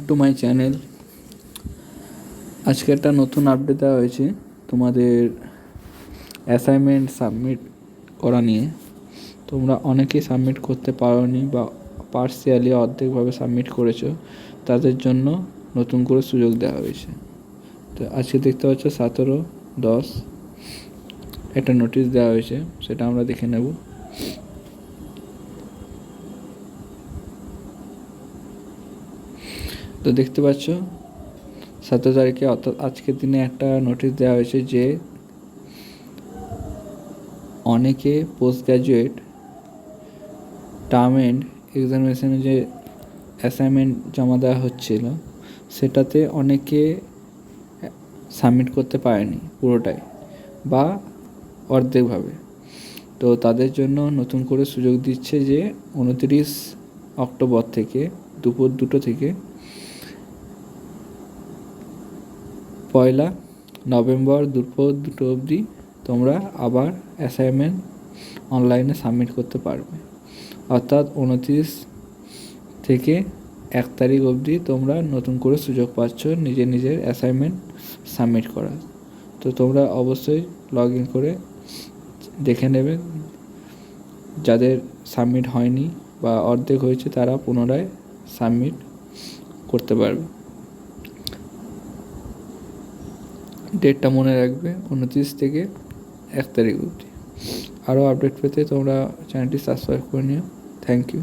To my channel. আজকে একটা নতুন আপডেট দেওয়া হয়েছে তোমাদের অ্যাসাইনমেন্ট সাবমিট করা নিয়ে। তোমরা অনেকেই সাবমিট করতে পারোনি বা পার্সিয়ালি অর্ধেকভাবে সাবমিট করেছো, তাদের জন্য নতুন করে সুযোগ দেওয়া হয়েছে। তো আজকে দেখতে পাচ্ছ 17/10 একটা নোটিশ দেওয়া হয়েছে, সেটা আমরা দেখে নেব। তো দেখতে পাচ্ছ 17 তারিখে অর্থাৎ আজকের দিনে একটা নোটিশ দেওয়া হয়েছে যে অনেকে পোস্ট গ্র্যাজুয়েট টার্ম এন্ড এক্সামিনেশনে যে অ্যাসাইনমেন্ট জমা দেওয়া হচ্ছিল সেটাতে অনেকে সাবমিট করতে পারেনি পুরোটাই বা অর্ধেকভাবে। তো তাদের জন্য নতুন করে সুযোগ দিচ্ছে যে 29 অক্টোবর থেকে দুপুর 2টো থেকে 1 নভেম্বর দুপুর 2টো অবধি তোমরা আবার অ্যাসাইনমেন্ট অনলাইনে সাবমিট করতে পারবে। অর্থাৎ 29 থেকে 1 তারিখ অবধি তোমরা নতুন করে সুযোগ পাচ্ছ নিজের অ্যাসাইনমেন্ট সাবমিট করার। তো তোমরা অবশ্যই লগ ইন করে দেখে নেবে, যাদের সাবমিট হয়নি বা অর্ধেক হয়েছে তারা পুনরায় সাবমিট করতে পারবে। ডেটটা মনে রাখবে 29 থেকে 1 তারিখ অবধি। আরও আপডেট পেতে তোমরা চ্যানেলটি সাবস্ক্রাইব করে নিও। Thank you.